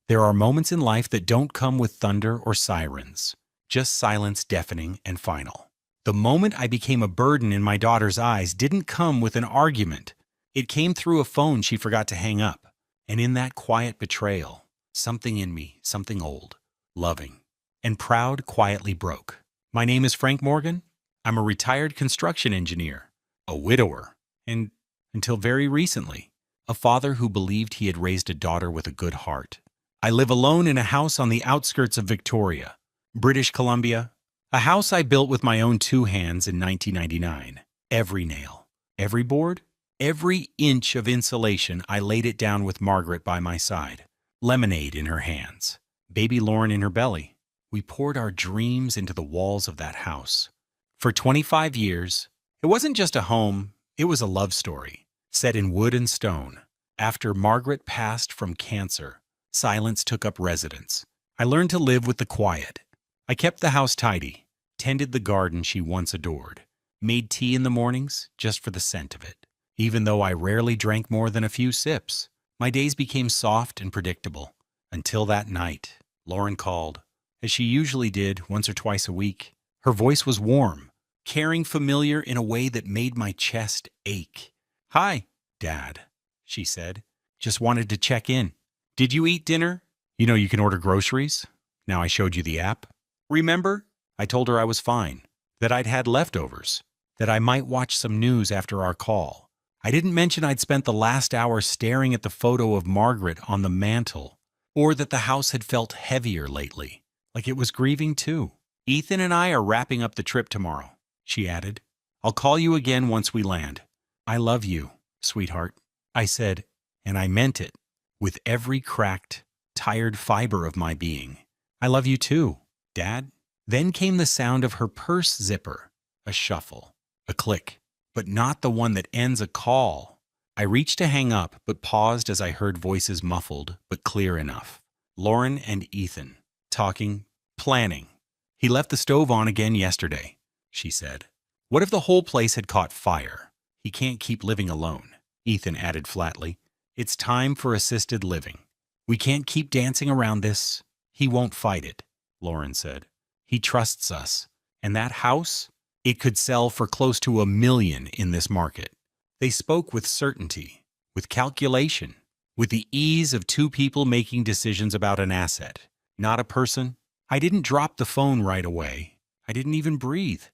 There are moments in life that don't come with thunder or sirens, just silence deafening and final. The moment I became a burden in my daughter's eyes didn't come with an argument. It came through a phone she forgot to hang up. And in that quiet betrayal, something in me, something old, loving, and proud quietly broke. My name is Frank Morgan. I'm a retired construction engineer, a widower, and, until very recently, a father who believed he had raised a daughter with a good heart. I live alone in a house on the outskirts of Victoria, British Columbia, a house I built with my own two hands in 1999. Every nail, every board, every inch of insulation, I laid it down with Margaret by my side, lemonade in her hands, baby Lauren in her belly. We poured our dreams into the walls of that house. For 25 years, it wasn't just a home, it was a love story, set in wood and stone. After Margaret passed from cancer, silence took up residence. I learned to live with the quiet. I kept the house tidy, tended the garden she once adored, made tea in the mornings just for the scent of it. Even though I rarely drank more than a few sips, my days became soft and predictable. Until that night, Lauren called, as she usually did once or twice a week. Her voice was warm, caring, familiar in a way that made my chest ache. "Hi, Dad," she said. "Just wanted to check in. Did you eat dinner? You know you can order groceries. Now I showed you the app. Remember?" I told her I was fine, that I'd had leftovers, that I might watch some news after our call. I didn't mention I'd spent the last hour staring at the photo of Margaret on the mantle, or that the house had felt heavier lately, like it was grieving too. "Ethan and I are wrapping up the trip tomorrow," she added. "I'll call you again once we land." "I love you, sweetheart," I said, and I meant it, with every cracked, tired fiber of my being. "I love you too, Dad." Then came the sound of her purse zipper, a shuffle, a click, but not the one that ends a call. I reached to hang up, but paused as I heard voices muffled, but clear enough. Lauren and Ethan, talking, planning. "He left the stove on again yesterday," she said. "What if the whole place had caught fire? He can't keep living alone," Ethan added flatly. "It's time for assisted living. We can't keep dancing around this." "He won't fight it," Lauren said. "He trusts us. And that house? It could sell for close to $1 million in this market." They spoke with certainty, with calculation, with the ease of two people making decisions about an asset, not a person. I didn't drop the phone right away. I didn't even breathe.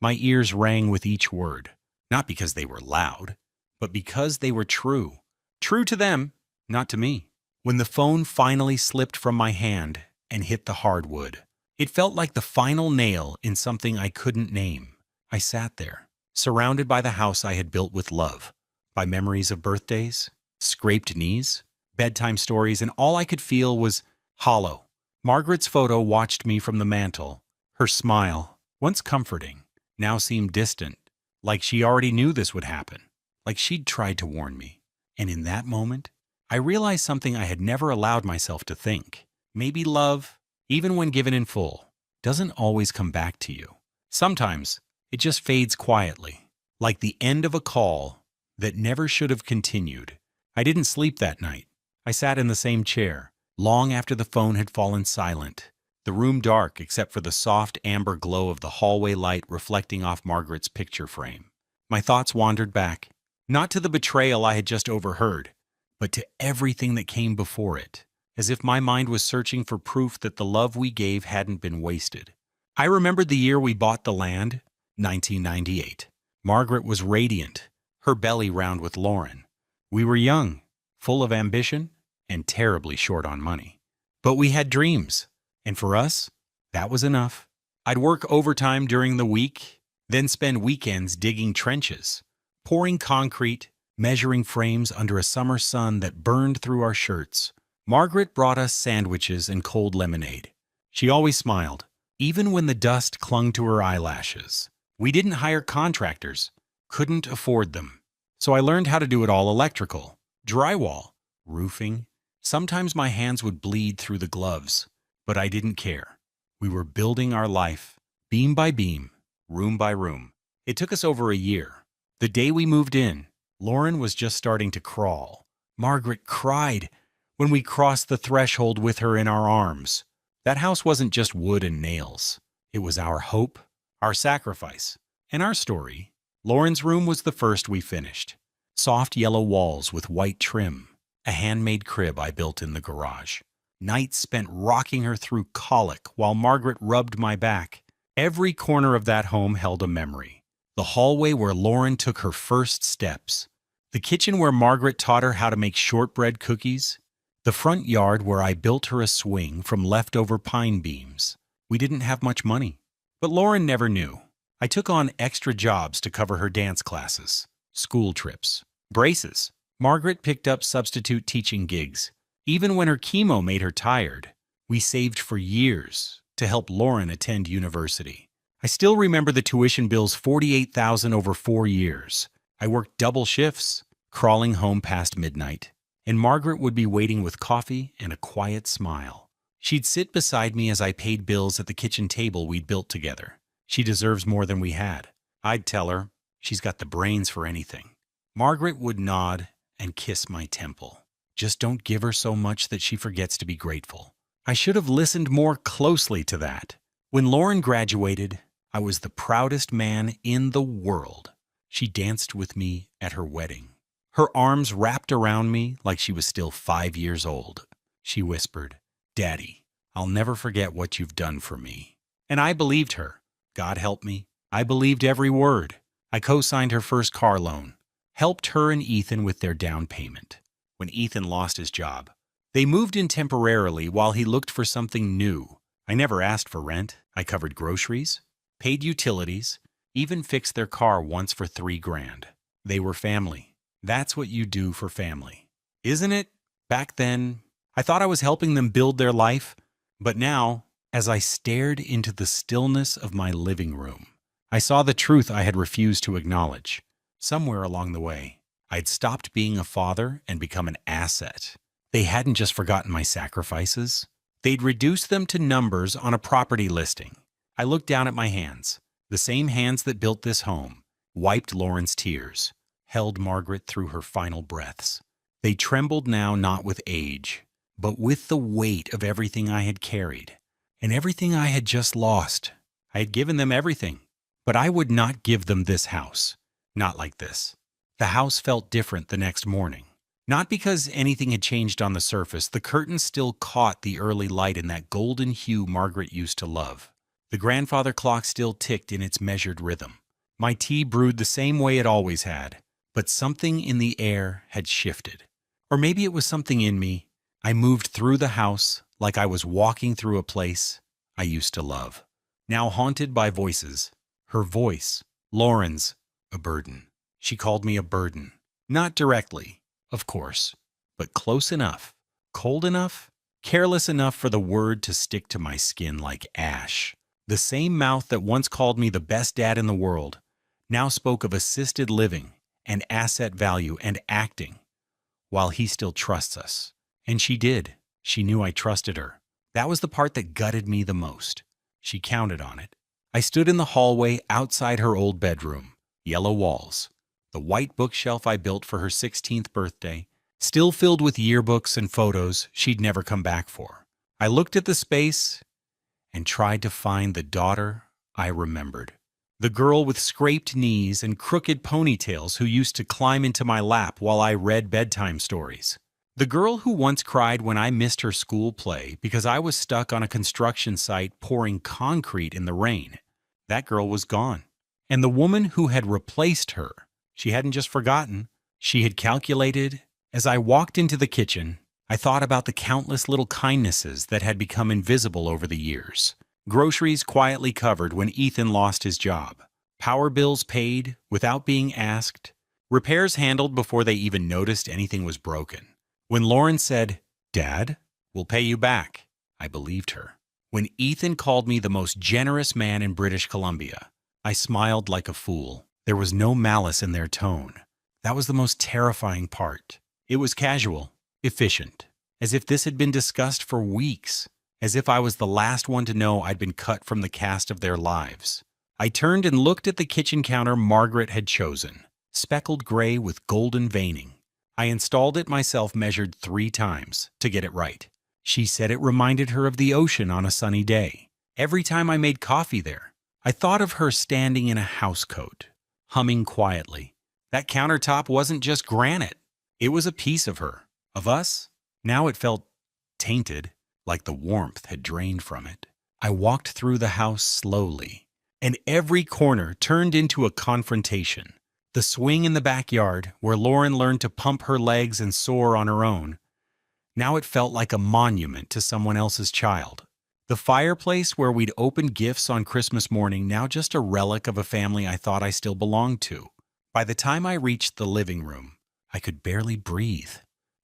My ears rang with each word, not because they were loud, but because they were true. True to them, not to me. When the phone finally slipped from my hand and hit the hardwood, it felt like the final nail in something I couldn't name. I sat there, surrounded by the house I had built with love, by memories of birthdays, scraped knees, bedtime stories, and all I could feel was hollow. Margaret's photo watched me from the mantel. Her smile, once comforting, now seemed distant, like she already knew this would happen, like she'd tried to warn me. And in that moment, I realized something I had never allowed myself to think. Maybe love, even when given in full, doesn't always come back to you. Sometimes it just fades quietly, like the end of a call that never should have continued. I didn't sleep that night. I sat in the same chair, long after the phone had fallen silent, the room dark except for the soft amber glow of the hallway light reflecting off Margaret's picture frame. My thoughts wandered back, not to the betrayal I had just overheard, but to everything that came before it, as if my mind was searching for proof that the love we gave hadn't been wasted. I remembered the year we bought the land, 1998. Margaret was radiant, her belly round with Lauren. We were young, full of ambition, and terribly short on money. But we had dreams, and for us, that was enough. I'd work overtime during the week, then spend weekends digging trenches, pouring concrete, measuring frames under a summer sun that burned through our shirts. Margaret brought us sandwiches and cold lemonade. She always smiled, even when the dust clung to her eyelashes. We didn't hire contractors, couldn't afford them. So I learned how to do it all: electrical, drywall, roofing. Sometimes my hands would bleed through the gloves, but I didn't care. We were building our life, beam by beam, room by room. It took us over a year. The day we moved in, Lauren was just starting to crawl. Margaret cried, when we crossed the threshold with her in our arms. That house wasn't just wood and nails. It was our hope, our sacrifice, and our story. Lauren's room was the first we finished. Soft yellow walls with white trim, a handmade crib I built in the garage. Nights spent rocking her through colic while Margaret rubbed my back. Every corner of that home held a memory. The hallway where Lauren took her first steps. The kitchen where Margaret taught her how to make shortbread cookies. The front yard where I built her a swing from leftover pine beams. We didn't have much money, but Lauren never knew. I took on extra jobs to cover her dance classes, school trips, braces. Margaret picked up substitute teaching gigs. Even when her chemo made her tired, we saved for years to help Lauren attend university. I still remember the tuition bills, $48,000 over 4 years. I worked double shifts, crawling home past midnight, and Margaret would be waiting with coffee and a quiet smile. She'd sit beside me as I paid bills at the kitchen table we'd built together. She deserves more than we had. I'd tell her she's got the brains for anything. Margaret would nod and kiss my temple. Just don't give her so much that she forgets to be grateful. I should have listened more closely to that. When Lauren graduated, I was the proudest man in the world. She danced with me at her wedding. Her arms wrapped around me like she was still 5 years old. She whispered, "Daddy, I'll never forget what you've done for me." And I believed her. God help me. I believed every word. I co-signed her first car loan, helped her and Ethan with their down payment. When Ethan lost his job, they moved in temporarily while he looked for something new. I never asked for rent. I covered groceries, paid utilities, even fixed their car once for $3,000. They were family. That's what you do for family, isn't it? Back then, I thought I was helping them build their life, but now, as I stared into the stillness of my living room, I saw the truth I had refused to acknowledge. Somewhere along the way, I'd stopped being a father and become an asset. They hadn't just forgotten my sacrifices. They'd reduced them to numbers on a property listing. I looked down at my hands, the same hands that built this home, wiped Lauren's tears, held Margaret through her final breaths. They trembled now not with age, but with the weight of everything I had carried and everything I had just lost. I had given them everything, but I would not give them this house. Not like this. The house felt different the next morning. Not because anything had changed on the surface. The curtains still caught the early light in that golden hue Margaret used to love. The grandfather clock still ticked in its measured rhythm. My tea brewed the same way it always had, but something in the air had shifted. Or maybe it was something in me. I moved through the house like I was walking through a place I used to love. Now haunted by voices. Her voice, Lauren's, a burden. She called me a burden. Not directly, of course, but close enough, cold enough, careless enough for the word to stick to my skin like ash. The same mouth that once called me the best dad in the world now spoke of assisted living and asset value and acting, while he still trusts us. And she did. She knew I trusted her. That was the part that gutted me the most. She counted on it. I stood in the hallway outside her old bedroom, yellow walls, the white bookshelf I built for her 16th birthday, still filled with yearbooks and photos she'd never come back for. I looked at the space and tried to find the daughter I remembered. The girl with scraped knees and crooked ponytails who used to climb into my lap while I read bedtime stories. The girl who once cried when I missed her school play because I was stuck on a construction site pouring concrete in the rain. That girl was gone. And the woman who had replaced her, she hadn't just forgotten. She had calculated. As I walked into the kitchen, I thought about the countless little kindnesses that had become invisible over the years. Groceries quietly covered when Ethan lost his job. Power bills paid without being asked. Repairs handled before they even noticed anything was broken. When Lauren said, "Dad, we'll pay you back," I believed her. When Ethan called me the most generous man in British Columbia, I smiled like a fool. There was no malice in their tone. That was the most terrifying part. It was casual, efficient, as if this had been discussed for weeks, as if I was the last one to know I'd been cut from the cast of their lives. I turned and looked at the kitchen counter Margaret had chosen, speckled gray with golden veining. I installed it myself, measured 3 times to get it right. She said it reminded her of the ocean on a sunny day. Every time I made coffee there, I thought of her standing in a housecoat, humming quietly. That countertop wasn't just granite. It was a piece of her, of us. Now it felt tainted, like the warmth had drained from it. I walked through the house slowly, and every corner turned into a confrontation. The swing in the backyard, where Lauren learned to pump her legs and soar on her own, now it felt like a monument to someone else's child. The fireplace where we'd opened gifts on Christmas morning, now just a relic of a family I thought I still belonged to. By the time I reached the living room, I could barely breathe.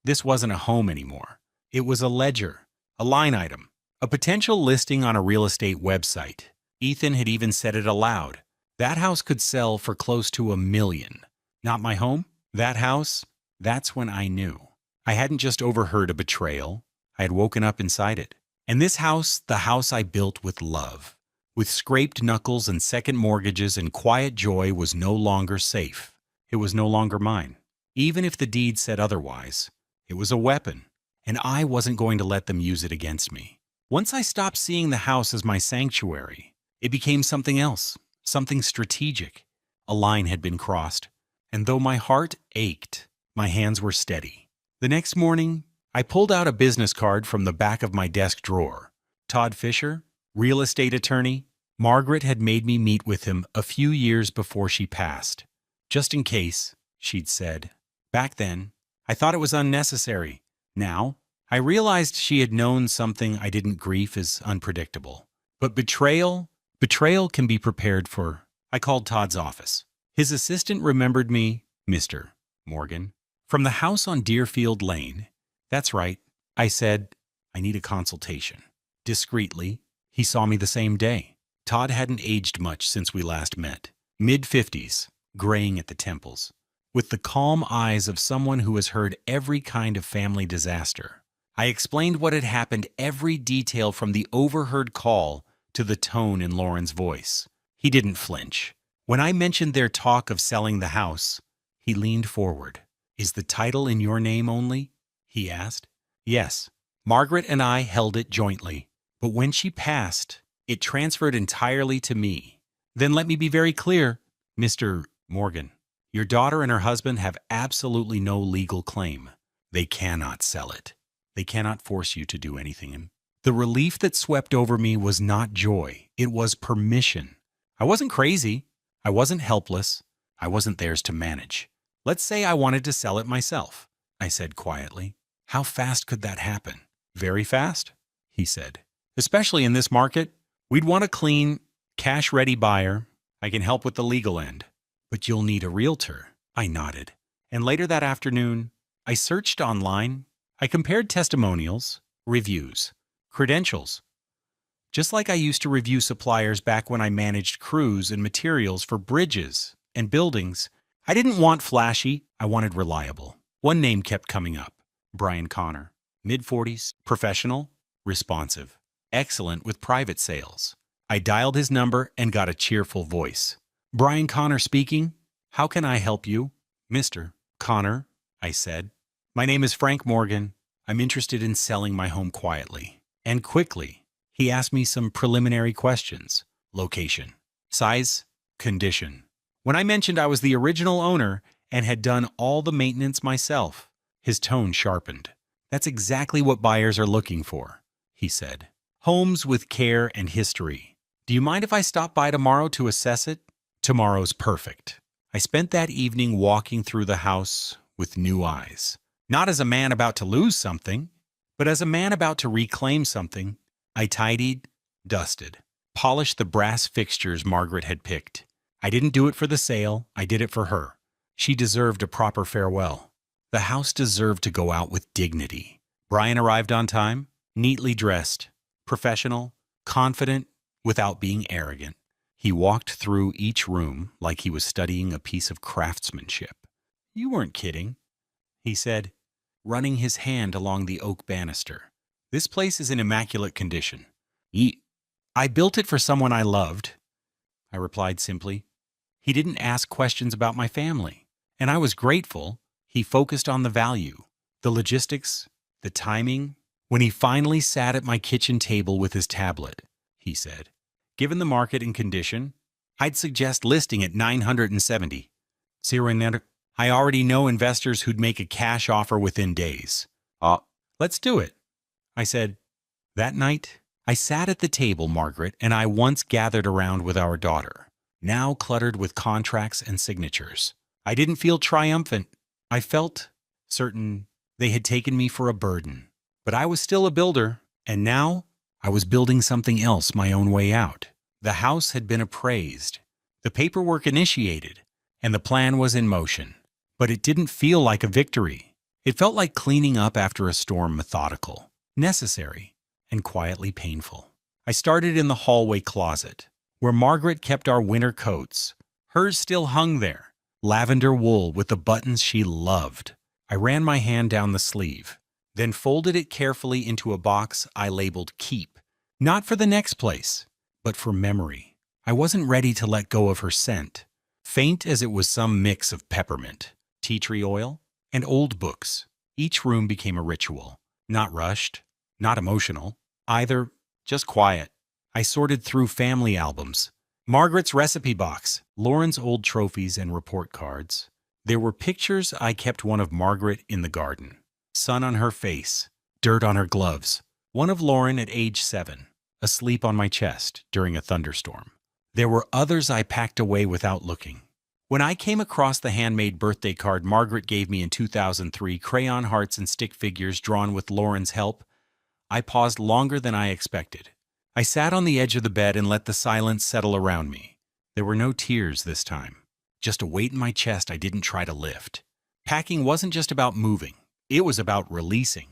This wasn't a home anymore. It was a ledger, a line item, a potential listing on a real estate website. Ethan had even said it aloud. That house could sell for close to $1 million. Not my home? That house? That's when I knew. I hadn't just overheard a betrayal. I had woken up inside it. And this house, the house I built with love, with scraped knuckles and second mortgages and quiet joy, was no longer safe. It was no longer mine. Even if the deed said otherwise, it was a weapon, and I wasn't going to let them use it against me. Once I stopped seeing the house as my sanctuary, it became something else, something strategic. A line had been crossed, and though my heart ached, my hands were steady. The next morning, I pulled out a business card from the back of my desk drawer. Todd Fisher, real estate attorney. Margaret had made me meet with him a few years before she passed. Just in case, she'd said. Back then, I thought it was unnecessary. Now, I realized she had known something I didn't grieve as unpredictable. But betrayal can be prepared for. I called Todd's office. His assistant remembered me, Mr. Morgan, from the house on Deerfield Lane. That's right, I said, I need a consultation. Discreetly, he saw me the same day. Todd hadn't aged much since we last met. Mid-50s, graying at the temples, with the calm eyes of someone who has heard every kind of family disaster. I explained what had happened, every detail from the overheard call to the tone in Lauren's voice. He didn't flinch. When I mentioned their talk of selling the house, he leaned forward. Is the title in your name only? He asked. Yes. Margaret and I held it jointly, but when she passed, it transferred entirely to me. Then let me be very clear, Mr. Morgan. Your daughter and her husband have absolutely no legal claim. They cannot sell it. They cannot force you to do anything. The relief that swept over me was not joy. It was permission. I wasn't crazy. I wasn't helpless. I wasn't theirs to manage. Let's say I wanted to sell it myself, I said quietly. How fast could that happen? Very fast, he said. Especially in this market, we'd want a clean, cash-ready buyer. I can help with the legal end. But you'll need a realtor. I nodded. And later that afternoon, I searched online. I compared testimonials, reviews, credentials. Just like I used to review suppliers back when I managed crews and materials for bridges and buildings. I didn't want flashy, I wanted reliable. One name kept coming up. Brian Connor. Mid-40s, professional, responsive, excellent with private sales. I dialed his number and got a cheerful voice. Brian Connor speaking. How can I help you? Mr. Connor, I said. My name is Frank Morgan. I'm interested in selling my home quietly and quickly. He asked me some preliminary questions. Location, size, condition. When I mentioned I was the original owner and had done all the maintenance myself, his tone sharpened. That's exactly what buyers are looking for, he said. Homes with care and history. Do you mind if I stop by tomorrow to assess it? Tomorrow's perfect. I spent that evening walking through the house with new eyes. Not as a man about to lose something, but as a man about to reclaim something. I tidied, dusted, polished the brass fixtures Margaret had picked. I didn't do it for the sale, I did it for her. She deserved a proper farewell. The house deserved to go out with dignity. Brian arrived on time, neatly dressed, professional, confident, without being arrogant. He walked through each room like he was studying a piece of craftsmanship. You weren't kidding, he said, running his hand along the oak banister. This place is in immaculate condition. I built it for someone I loved, I replied simply. He didn't ask questions about my family, and I was grateful. He focused on the value, the logistics, the timing. When he finally sat at my kitchen table with his tablet, he said, "Given the market and condition, I'd suggest listing at 970. I already know investors who'd make a cash offer within days. Let's do it," I said. That night, I sat at the table Margaret and I once gathered around with our daughter, now cluttered with contracts and signatures. I didn't feel triumphant. I felt certain they had taken me for a burden. But I was still a builder, and now I was building something else my own way out. The house had been appraised, the paperwork initiated, and the plan was in motion. But it didn't feel like a victory. It felt like cleaning up after a storm, methodical, necessary, and quietly painful. I started in the hallway closet, where Margaret kept our winter coats. Hers still hung there, lavender wool with the buttons she loved. I ran my hand down the sleeve, then folded it carefully into a box I labeled Keep. Not for the next place, but for memory. I wasn't ready to let go of her scent, faint as it was some mix of peppermint, tea tree oil, and old books. Each room became a ritual. Not rushed, not emotional, either, just quiet. I sorted through family albums, Margaret's recipe box, Lauren's old trophies and report cards. There were pictures. I kept one of Margaret in the garden, sun on her face, dirt on her gloves. One of Lauren at age 7, asleep on my chest during a thunderstorm. There were others I packed away without looking. When I came across the handmade birthday card Margaret gave me in 2003, crayon hearts and stick figures drawn with Lauren's help, I paused longer than I expected. I sat on the edge of the bed and let the silence settle around me. There were no tears this time, just a weight in my chest I didn't try to lift. Packing wasn't just about moving, it was about releasing.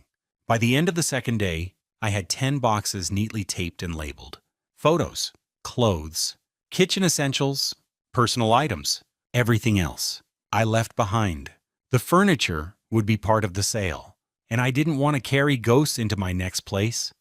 By the end of the second day, I had 10 boxes neatly taped and labeled. Photos, clothes, kitchen essentials, personal items. Everything else I left behind. The furniture would be part of the sale, and I didn't want to carry ghosts into my next place.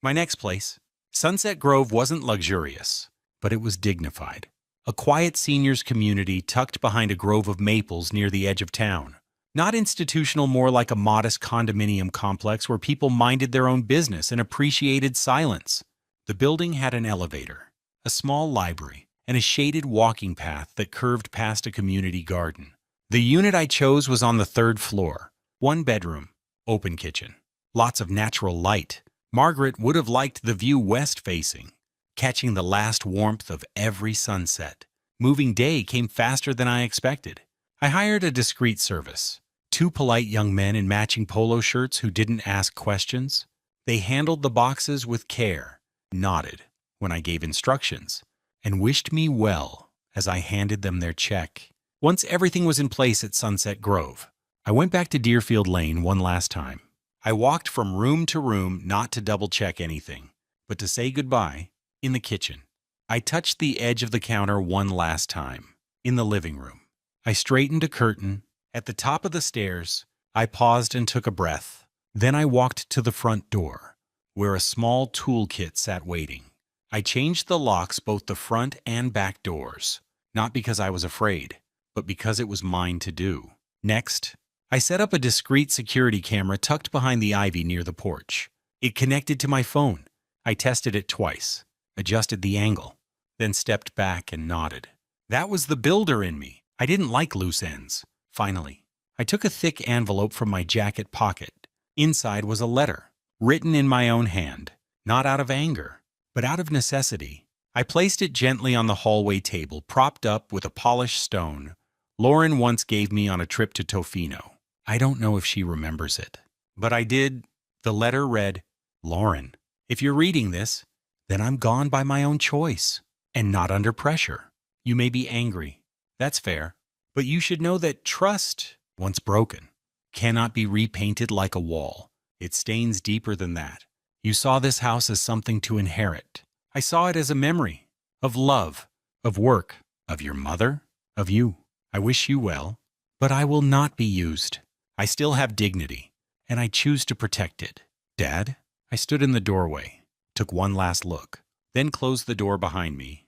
My next place, Sunset Grove, wasn't luxurious, but it was dignified. A quiet seniors community tucked behind a grove of maples near the edge of town. Not institutional, more like a modest condominium complex where people minded their own business and appreciated silence. The building had an elevator, a small library, and a shaded walking path that curved past a community garden. The unit I chose was on the 3rd floor. 1 bedroom, open kitchen, lots of natural light. Margaret would have liked the view west-facing, catching the last warmth of every sunset. Moving day came faster than I expected. I hired a discreet service. 2 polite young men in matching polo shirts who didn't ask questions. They handled the boxes with care, nodded when I gave instructions, and wished me well as I handed them their check. Once everything was in place at Sunset Grove, I went back to Deerfield Lane one last time. I walked from room to room, not to double-check anything, but to say goodbye. In the kitchen, I touched the edge of the counter one last time. In the living room, I straightened a curtain. At the top of the stairs, I paused and took a breath. Then I walked to the front door, where a small toolkit sat waiting. I changed the locks, both the front and back doors, not because I was afraid, but because it was mine to do. Next, I set up a discreet security camera tucked behind the ivy near the porch. It connected to my phone. I tested it twice, adjusted the angle, then stepped back and nodded. That was the builder in me. I didn't like loose ends. Finally, I took a thick envelope from my jacket pocket. Inside was a letter, written in my own hand, not out of anger, but out of necessity. I placed it gently on the hallway table, propped up with a polished stone Lauren once gave me on a trip to Tofino. I don't know if she remembers it, but I did. The letter read, "Lauren, if you're reading this, then I'm gone by my own choice, and not under pressure. You may be angry. That's fair. But you should know that trust, once broken, cannot be repainted like a wall. It stains deeper than that. You saw this house as something to inherit. I saw it as a memory of love, of work, of your mother, of you. I wish you well, but I will not be used. I still have dignity, and I choose to protect it." "Dad?" I stood in the doorway, took one last look, then closed the door behind me,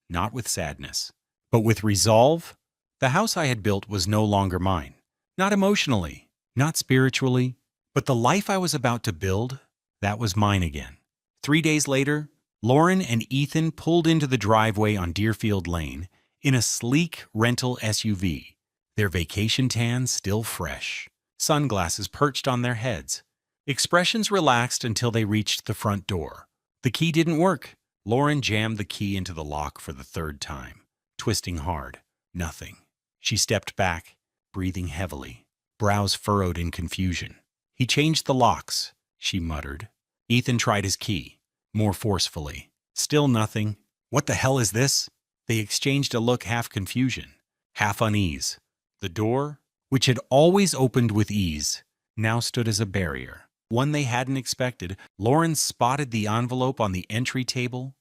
not with sadness, but with resolve. The house I had built was no longer mine. Not emotionally, not spiritually, but the life I was about to build, that was mine again. 3 days later, Lauren and Ethan pulled into the driveway on Deerfield Lane in a sleek rental SUV, their vacation tans still fresh, sunglasses perched on their heads. Expressions relaxed until they reached the front door. The key didn't work. Lauren jammed the key into the lock for the third time, twisting hard. Nothing. She stepped back, breathing heavily, brows furrowed in confusion. He changed the locks, she muttered. Ethan tried his key, more forcefully. Still nothing. What the hell is this? They exchanged a look, half confusion, half unease. The door, which had always opened with ease, now stood as a barrier, one they hadn't expected. Lauren spotted the envelope on the entry table.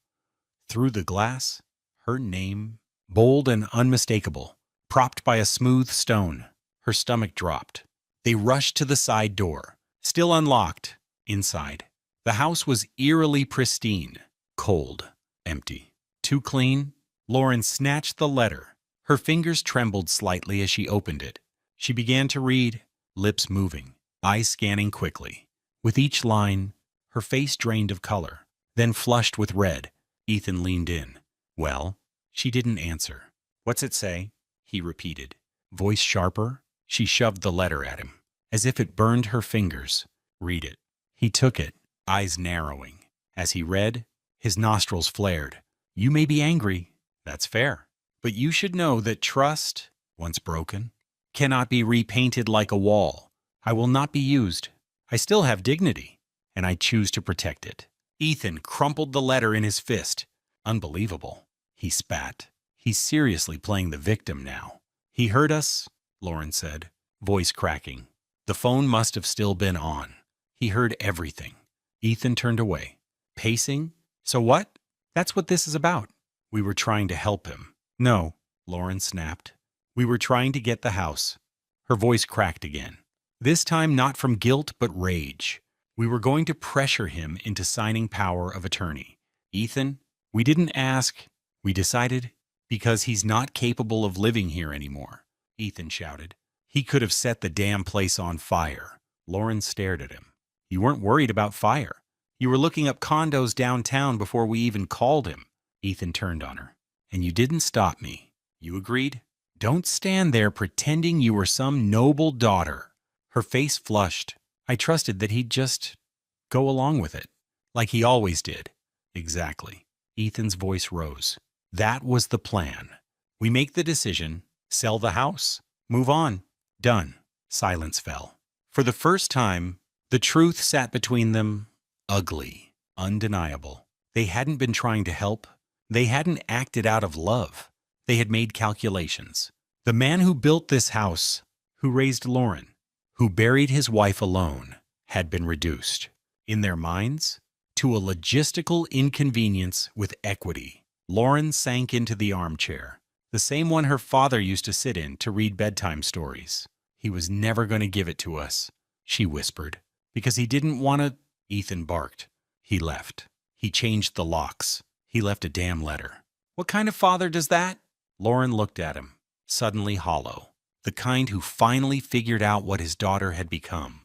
Through the glass, her name, bold and unmistakable, propped by a smooth stone. Her stomach dropped. They rushed to the side door, still unlocked. Inside, the house was eerily pristine, cold, empty. Too clean? Lauren snatched the letter. Her fingers trembled slightly as she opened it. She began to read, lips moving, eyes scanning quickly. With each line, her face drained of color, then flushed with red. Ethan leaned in. Well? She didn't answer. What's it say? He repeated, voice sharper. She shoved the letter at him, as if it burned her fingers. Read it. He took it, eyes narrowing. As he read, his nostrils flared. You may be angry. That's fair. But you should know that trust, once broken, cannot be repainted like a wall. I will not be used. I still have dignity, and I choose to protect it. Ethan crumpled the letter in his fist. Unbelievable. He spat. He's seriously playing the victim now. He heard us, Lauren said, voice cracking. The phone must have still been on. He heard everything. Ethan turned away. Pacing? So what? That's what this is about. We were trying to help him. No, Lauren snapped. We were trying to get the house. Her voice cracked again. This time not from guilt but rage. We were going to pressure him into signing power of attorney. Ethan, we didn't ask. We decided because he's not capable of living here anymore, Ethan shouted. He could have set the damn place on fire. Lauren stared at him. You weren't worried about fire. You were looking up condos downtown before we even called him. Ethan turned on her. And you didn't stop me. You agreed? Don't stand there pretending you were some noble daughter. Her face flushed. I trusted that he'd just go along with it, like he always did. Exactly. Ethan's voice rose. That was the plan. We make the decision, sell the house, move on. Done. Silence fell. For the first time, the truth sat between them, ugly, undeniable. They hadn't been trying to help. They hadn't acted out of love. They had made calculations. The man who built this house, who raised Lauren, who buried his wife alone, had been reduced, in their minds, to a logistical inconvenience with equity. Lauren sank into the armchair, the same one her father used to sit in to read bedtime stories. He was never going to give it to us, she whispered, because he didn't want to. Ethan barked. He left. He changed the locks. He left a damn letter. What kind of father does that? Lauren looked at him, suddenly hollow. The kind who finally figured out what his daughter had become.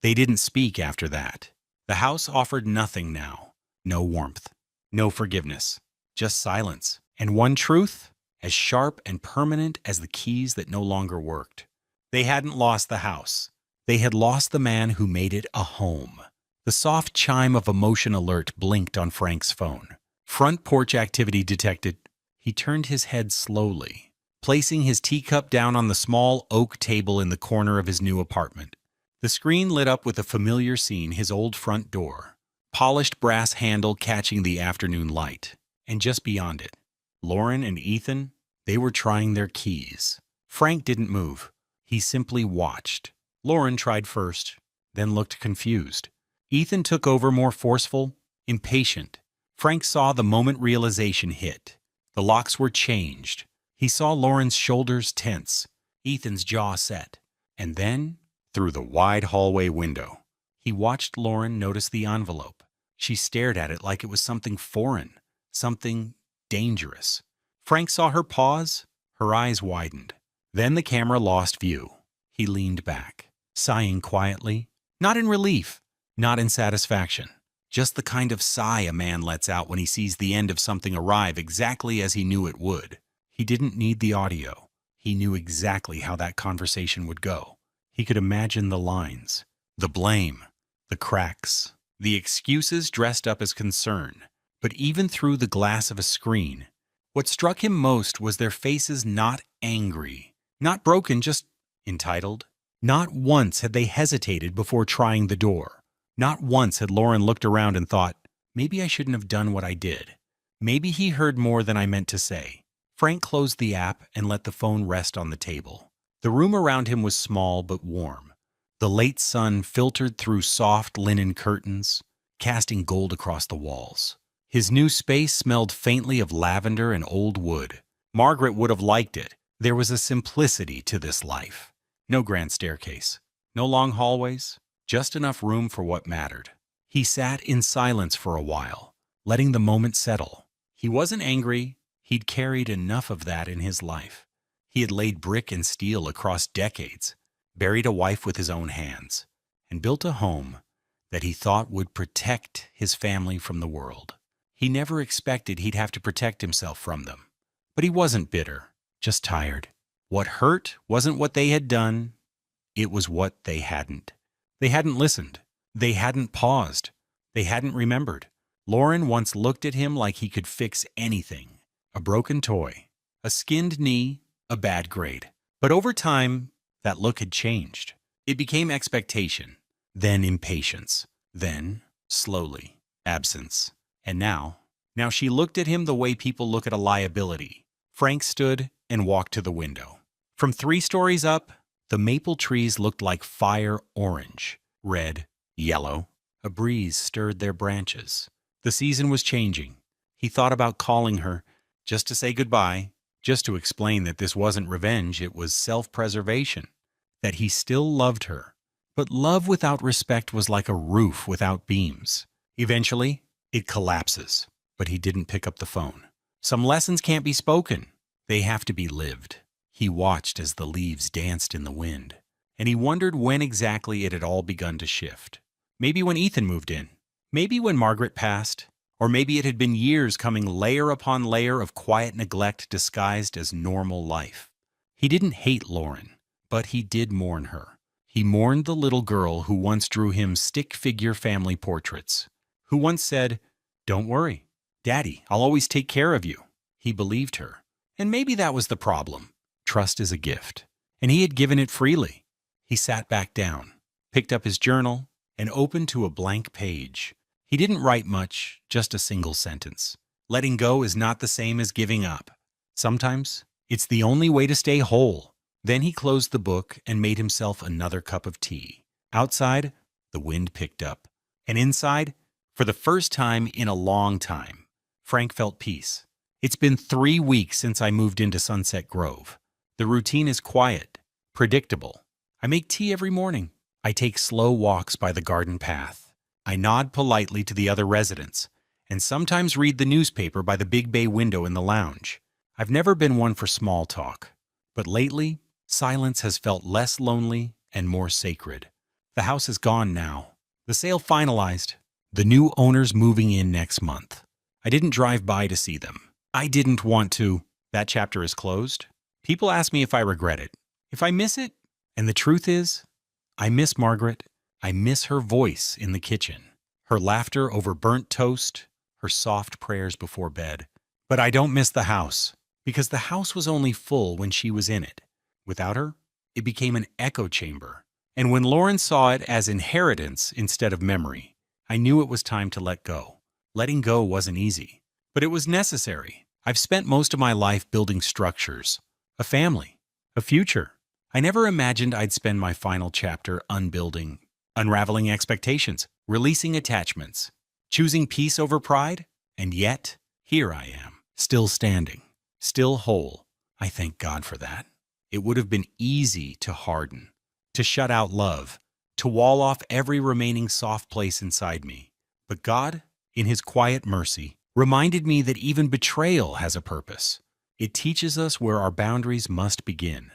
They didn't speak after that. The house offered nothing now. No warmth. No forgiveness. Just silence. And one truth, as sharp and permanent as the keys that no longer worked. They hadn't lost the house. They had lost the man who made it a home. The soft chime of a motion alert blinked on Frank's phone. Front porch activity detected. He turned his head slowly, placing his teacup down on the small oak table in the corner of his new apartment. The screen lit up with a familiar scene, his old front door, polished brass handle catching the afternoon light. And just beyond it, Lauren and Ethan, they were trying their keys. Frank didn't move. He simply watched. Lauren tried first, then looked confused. Ethan took over, more forceful, impatient. Frank saw the moment realization hit. The locks were changed. He saw Lauren's shoulders tense, Ethan's jaw set. And then, through the wide hallway window, he watched Lauren notice the envelope. She stared at it like it was something foreign, something dangerous. Frank saw her pause. Her eyes widened. Then the camera lost view. He leaned back, sighing quietly, not in relief, not in satisfaction, just the kind of sigh a man lets out when he sees the end of something arrive exactly as he knew it would. He didn't need the audio. He knew exactly how that conversation would go. He could imagine the lines, the blame, the cracks, the excuses dressed up as concern. But even through the glass of a screen, what struck him most was their faces not angry, not broken, just entitled. Not once had they hesitated before trying the door. Not once had Lauren looked around and thought, maybe I shouldn't have done what I did. Maybe he heard more than I meant to say. Frank closed the app and let the phone rest on the table. The room around him was small but warm. The late sun filtered through soft linen curtains, casting gold across the walls. His new space smelled faintly of lavender and old wood. Margaret would have liked it. There was a simplicity to this life. No grand staircase, no long hallways, just enough room for what mattered. He sat in silence for a while, letting the moment settle. He wasn't angry. He'd carried enough of that in his life. He had laid brick and steel across decades, buried a wife with his own hands, and built a home that he thought would protect his family from the world. He never expected he'd have to protect himself from them. But he wasn't bitter, just tired. What hurt wasn't what they had done, it was what they hadn't. They hadn't listened. They hadn't paused. They hadn't remembered. Lauren once looked at him like he could fix anything. A broken toy, a skinned knee, a bad grade. But over time, that look had changed. It became expectation, then impatience, then, slowly, absence. And now she looked at him the way people look at a liability. Frank stood and walked to the window. From 3 stories up, the maple trees looked like fire orange, red, yellow. A breeze stirred their branches. The season was changing. He thought about calling her, just to say goodbye, just to explain that this wasn't revenge, it was self-preservation, that he still loved her. But love without respect was like a roof without beams. Eventually, it collapses, but he didn't pick up the phone. Some lessons can't be spoken. They have to be lived. He watched as the leaves danced in the wind, and he wondered when exactly it had all begun to shift. Maybe when Ethan moved in. Maybe when Margaret passed. Or maybe it had been years coming layer upon layer of quiet neglect disguised as normal life. He didn't hate Lauren, but he did mourn her. He mourned the little girl who once drew him stick-figure family portraits, who once said, "Don't worry, Daddy, I'll always take care of you." He believed her. And maybe that was the problem. Trust is a gift. And he had given it freely. He sat back down, picked up his journal, and opened to a blank page. He didn't write much, just a single sentence. Letting go is not the same as giving up. Sometimes, it's the only way to stay whole. Then he closed the book and made himself another cup of tea. Outside, the wind picked up. And inside, for the first time in a long time, Frank felt peace. It's been 3 weeks since I moved into Sunset Grove. The routine is quiet, predictable. I make tea every morning. I take slow walks by the garden path. I nod politely to the other residents, and sometimes read the newspaper by the big bay window in the lounge. I've never been one for small talk, but lately, silence has felt less lonely and more sacred. The house is gone now. The sale finalized. The new owners moving in next month. I didn't drive by to see them. I didn't want to. That chapter is closed. People ask me if I regret it, if I miss it, and the truth is, I miss Margaret. I miss her voice in the kitchen, her laughter over burnt toast, her soft prayers before bed. But I don't miss the house, because the house was only full when she was in it. Without her, it became an echo chamber. And when Lauren saw it as inheritance instead of memory, I knew it was time to let go. Letting go wasn't easy, but it was necessary. I've spent most of my life building structures, a family, a future. I never imagined I'd spend my final chapter unbuilding, unraveling expectations, releasing attachments, choosing peace over pride, and yet, here I am, still standing, still whole. I thank God for that. It would have been easy to harden, to shut out love, to wall off every remaining soft place inside me. But God, in His quiet mercy, reminded me that even betrayal has a purpose. It teaches us where our boundaries must begin.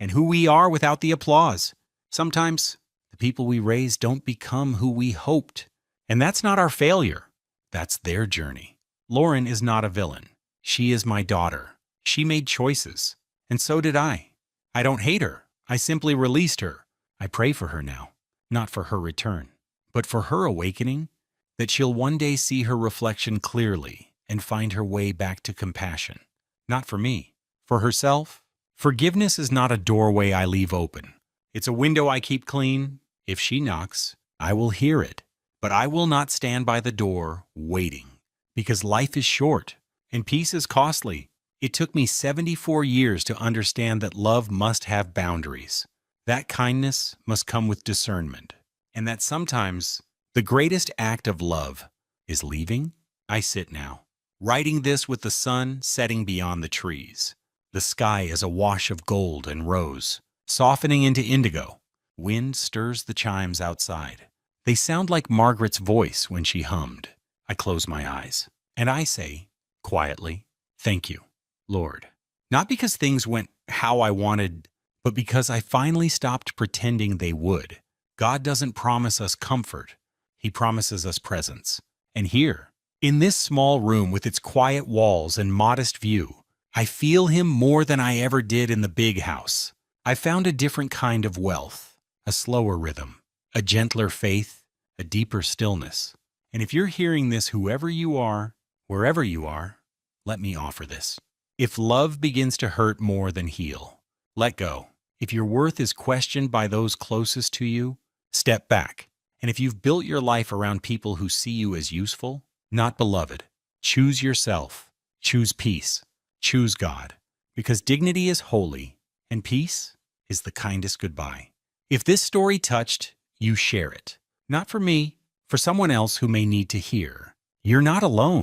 and who we are without the applause. Sometimes the people we raise don't become who we hoped, and that's not our failure. That's their journey. Lauren is not a villain. She is my daughter. She made choices, and so did I. I don't hate her. I simply released her. I pray for her now, not for her return, but for her awakening, that she'll one day see her reflection clearly and find her way back to compassion. Not for me, for herself. Forgiveness is not a doorway I leave open. It's a window I keep clean. If she knocks, I will hear it, but I will not stand by the door waiting, because life is short and peace is costly. It took me 74 years to understand that love must have boundaries, that kindness must come with discernment, and that sometimes the greatest act of love is leaving. I sit now, writing this with the sun setting beyond the trees. The sky is a wash of gold and rose, softening into indigo. Wind stirs the chimes outside. They sound like Margaret's voice when she hummed. I close my eyes, and I say, quietly, "Thank you, Lord." Not because things went how I wanted, but because I finally stopped pretending they would. God doesn't promise us comfort. He promises us presence. And here, in this small room with its quiet walls and modest view, I feel Him more than I ever did in the big house. I found a different kind of wealth, a slower rhythm, a gentler faith, a deeper stillness. And if you're hearing this, whoever you are, wherever you are, let me offer this. If love begins to hurt more than heal, let go. If your worth is questioned by those closest to you, step back. And if you've built your life around people who see you as useful, not beloved, choose yourself, choose peace, choose God, because dignity is holy and peace is the kindest goodbye. If this story touched, you share it. Not for me, for someone else who may need to hear. You're not alone.